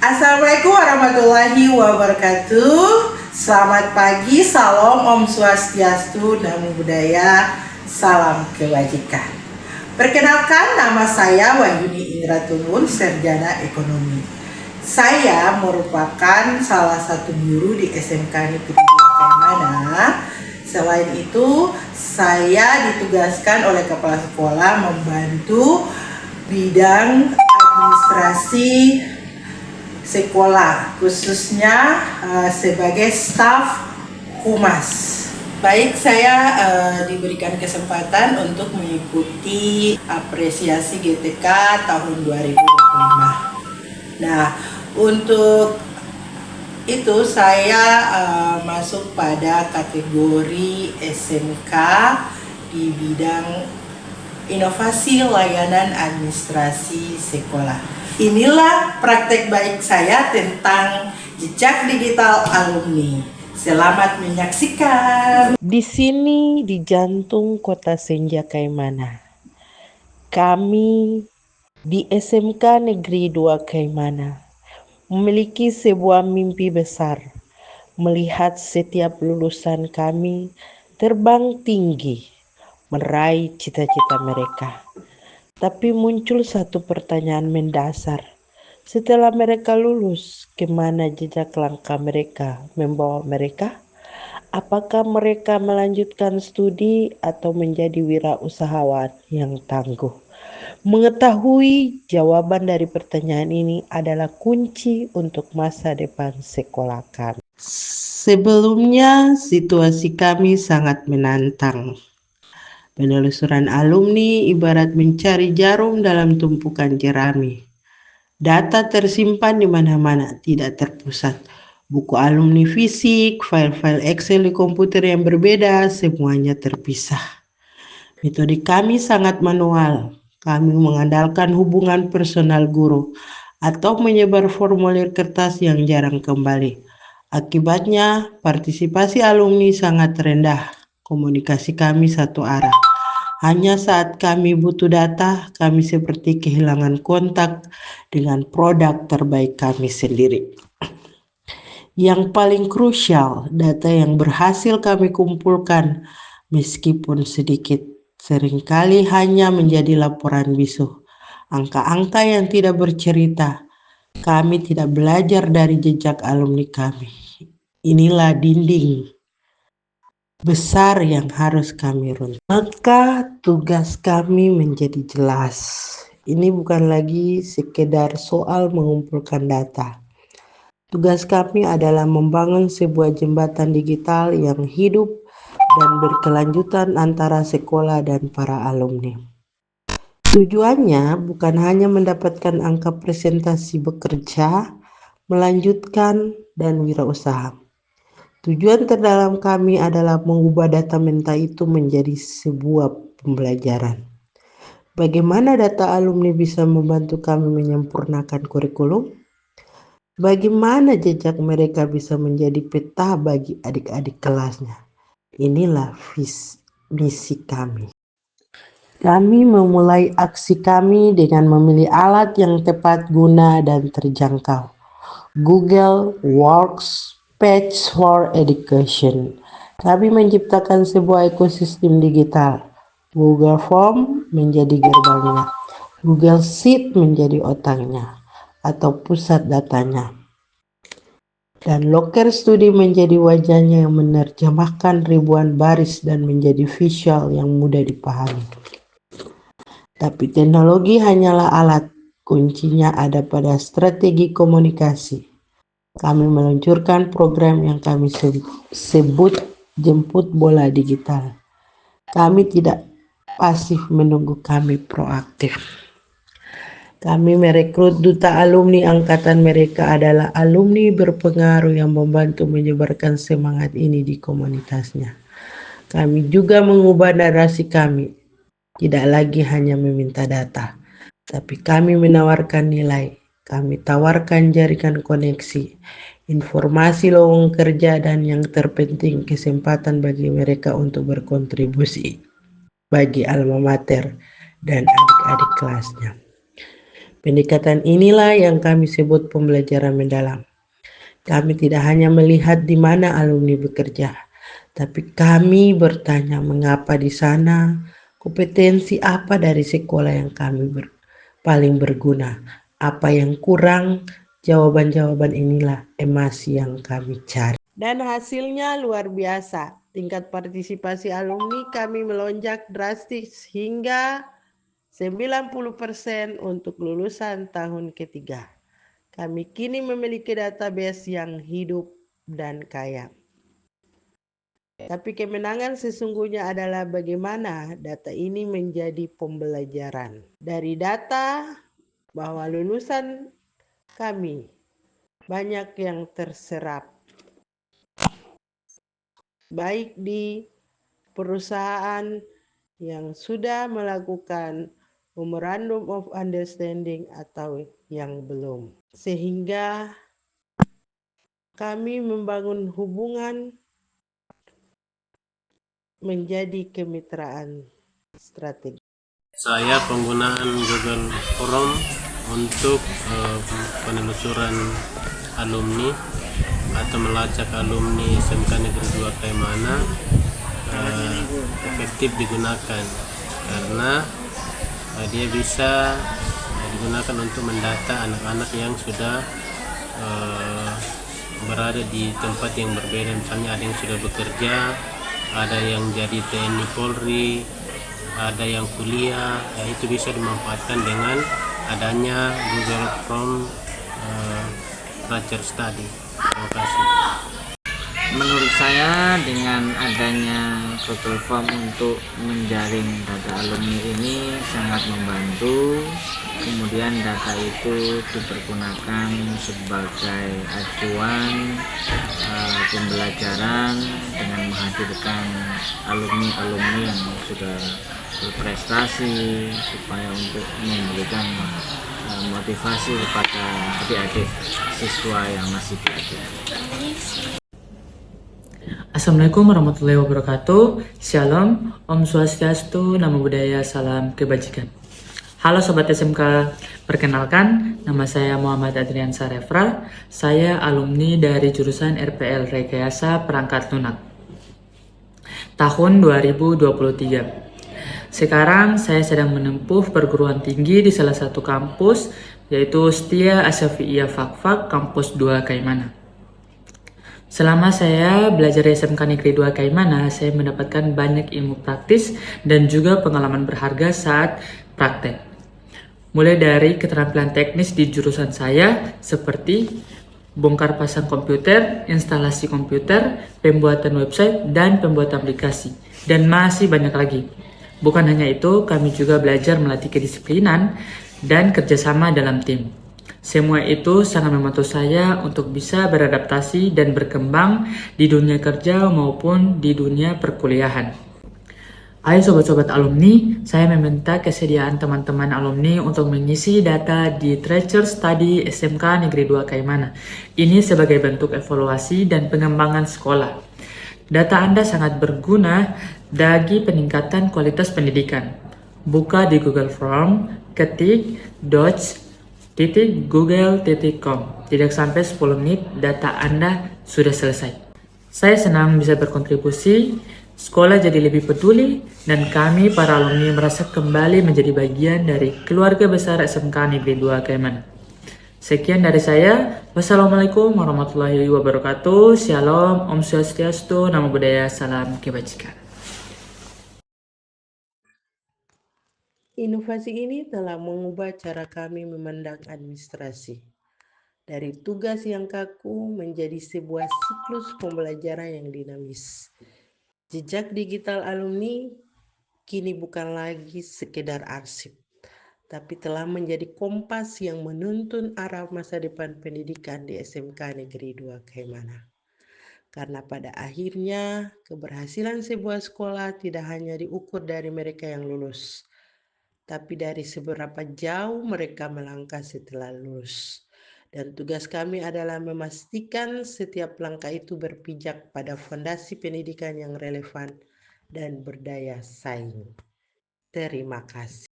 Assalamualaikum warahmatullahi wabarakatuh. Selamat pagi, salam Om Swastiastu, Namo Buddhaya, salam kebajikan. Perkenalkan, nama saya Wahyuni Indratulun, Sarjana Ekonomi. Saya merupakan salah satu guru di SMK Negeri 2 Kaimana. Selain itu, saya ditugaskan oleh kepala sekolah membantu bidang administrasi sekolah, khususnya sebagai staf humas. Baik, saya diberikan kesempatan untuk mengikuti apresiasi GTK tahun 2025. Nah, untuk itu saya masuk pada kategori SMK di bidang inovasi layanan administrasi sekolah. Inilah praktek baik saya tentang jejak digital alumni. Selamat menyaksikan. Di sini di jantung kota Senja Kaimana, kami di SMK Negeri 2 Kaimana memiliki sebuah mimpi besar, melihat setiap lulusan kami terbang tinggi, meraih cita-cita mereka. Tapi muncul satu pertanyaan mendasar. Setelah mereka lulus, kemana jejak langkah mereka membawa mereka? Apakah mereka melanjutkan studi atau menjadi wirausahawan yang tangguh? Mengetahui jawaban dari pertanyaan ini adalah kunci untuk masa depan sekolah kami. Sebelumnya, situasi kami sangat menantang. Penelusuran alumni ibarat mencari jarum dalam tumpukan jerami. Data tersimpan di mana-mana, tidak terpusat. Buku alumni fisik, file-file Excel di komputer yang berbeda, semuanya terpisah. Metode kami sangat manual. Kami mengandalkan hubungan personal guru atau menyebar formulir kertas yang jarang kembali. Akibatnya, partisipasi alumni sangat rendah. Komunikasi kami satu arah. Hanya saat kami butuh data, kami seperti kehilangan kontak dengan produk terbaik kami sendiri. Yang paling krusial, data yang berhasil kami kumpulkan, meskipun sedikit, seringkali hanya menjadi laporan bisu. Angka-angka yang tidak bercerita. Kami tidak belajar dari jejak alumni kami. Inilah dinding besar yang harus kami runtuhkan. Maka tugas kami menjadi jelas. Ini bukan lagi sekedar soal mengumpulkan data. Tugas kami adalah membangun sebuah jembatan digital yang hidup dan berkelanjutan antara sekolah dan para alumni. Tujuannya bukan hanya mendapatkan angka presentasi bekerja, melanjutkan, dan wirausaha. Tujuan terdalam kami adalah mengubah data menta itu menjadi sebuah pembelajaran. Bagaimana data alumni bisa membantu kami menyempurnakan kurikulum? Bagaimana jejak mereka bisa menjadi peta bagi adik-adik kelasnya? Inilah misi kami. Kami memulai aksi kami dengan memilih alat yang tepat guna dan terjangkau. Google Workspace for Education. Kami menciptakan sebuah ekosistem digital. Google Form menjadi gerbangnya, Google Sheet menjadi otaknya atau pusat datanya, dan Locker Study menjadi wajahnya yang menerjemahkan ribuan baris dan menjadi visual yang mudah dipahami. Tapi teknologi hanyalah alat, kuncinya ada pada strategi komunikasi. Kami meluncurkan program yang kami sebut jemput bola digital. Kami tidak pasif menunggu, kami proaktif. Kami merekrut duta alumni angkatan mereka adalah alumni berpengaruh yang membantu menyebarkan semangat ini di komunitasnya. Kami juga mengubah narasi kami, tidak lagi hanya meminta data, tapi kami menawarkan nilai. Kami tawarkan jaringan koneksi, informasi lowongan kerja, dan yang terpenting kesempatan bagi mereka untuk berkontribusi bagi alma mater dan adik-adik kelasnya. Pendekatan inilah yang kami sebut pembelajaran mendalam. Kami tidak hanya melihat di mana alumni bekerja, tapi kami bertanya mengapa di sana, kompetensi apa dari sekolah yang paling berguna, apa yang kurang, jawaban-jawaban inilah emas yang kami cari. Dan hasilnya luar biasa. Tingkat partisipasi alumni kami melonjak drastis hingga 90% untuk lulusan tahun ketiga. Kami kini memiliki database yang hidup dan kaya. Tapi kemenangan sesungguhnya adalah bagaimana data ini menjadi pembelajaran. Dari data bahwa lulusan kami banyak yang terserap, baik di perusahaan yang sudah melakukan Memorandum of Understanding atau yang belum. Sehingga kami membangun hubungan menjadi kemitraan strategi. Saya penggunaan Google Form untuk penelusuran alumni atau melacak alumni SMK Negeri 2 Kaimana efektif digunakan karena dia bisa digunakan untuk mendata anak-anak yang sudah berada di tempat yang berbeda, misalnya ada yang sudah bekerja, ada yang jadi TNI Polri, ada yang kuliah, ya itu bisa dimanfaatkan dengan adanya Google Form Structure Study. Terima kasih. Menurut saya dengan adanya Google Form untuk menjaring data alumni ini sangat membantu. Kemudian data itu dipergunakan sebagai acuan pembelajaran dengan menghadirkan alumni-alumni yang sudah berprestasi supaya untuk memberikan motivasi kepada adik-adik siswa yang masih belajar. Assalamualaikum warahmatullahi wabarakatuh. Shalom, Om Swastiastu, Namo Buddhaya, Salam Kebajikan. Halo Sobat SMK, perkenalkan nama saya Muhammad Adrian Sarefra. Saya alumni dari jurusan RPL Rekayasa Perangkat Lunak tahun 2023. Sekarang saya sedang menempuh perguruan tinggi di salah satu kampus, yaitu Setia Asyafi'iyah Fakfak Kampus 2 Kaimana. Selama saya belajar di SMK Negeri 2 Kaimana, saya mendapatkan banyak ilmu praktis dan juga pengalaman berharga saat praktek. Mulai dari keterampilan teknis di jurusan saya seperti bongkar pasang komputer, instalasi komputer, pembuatan website, dan pembuatan aplikasi, dan masih banyak lagi. Bukan hanya itu, kami juga belajar melatih kedisiplinan dan kerjasama dalam tim. Semua itu sangat membantu saya untuk bisa beradaptasi dan berkembang di dunia kerja maupun di dunia perkuliahan. Ayo sobat-sobat alumni, saya meminta kesediaan teman-teman alumni untuk mengisi data di Treasure Study SMK Negeri 2 Kaimana. Ini sebagai bentuk evaluasi dan pengembangan sekolah. Data Anda sangat berguna bagi peningkatan kualitas pendidikan. Buka di Google Form, ketik google.com. Tidak sampai 10 menit data Anda sudah selesai. Saya senang bisa berkontribusi, sekolah jadi lebih peduli, dan kami para alumni merasa kembali menjadi bagian dari keluarga besar SMK Negeri 2 Kaimana. Sekian dari saya. Wassalamualaikum warahmatullahi wabarakatuh. Shalom, Om Swastiastu, Namo Buddhaya, Salam Kebajikan. Inovasi ini telah mengubah cara kami memandang administrasi. Dari tugas yang kaku menjadi sebuah siklus pembelajaran yang dinamis. Jejak digital alumni kini bukan lagi sekedar arsip, tapi telah menjadi kompas yang menuntun arah masa depan pendidikan di SMK Negeri 2 Kaimana. Karena pada akhirnya keberhasilan sebuah sekolah tidak hanya diukur dari mereka yang lulus, tapi dari seberapa jauh mereka melangkah setelah lulus. Dan tugas kami adalah memastikan setiap langkah itu berpijak pada fondasi pendidikan yang relevan dan berdaya saing. Terima kasih.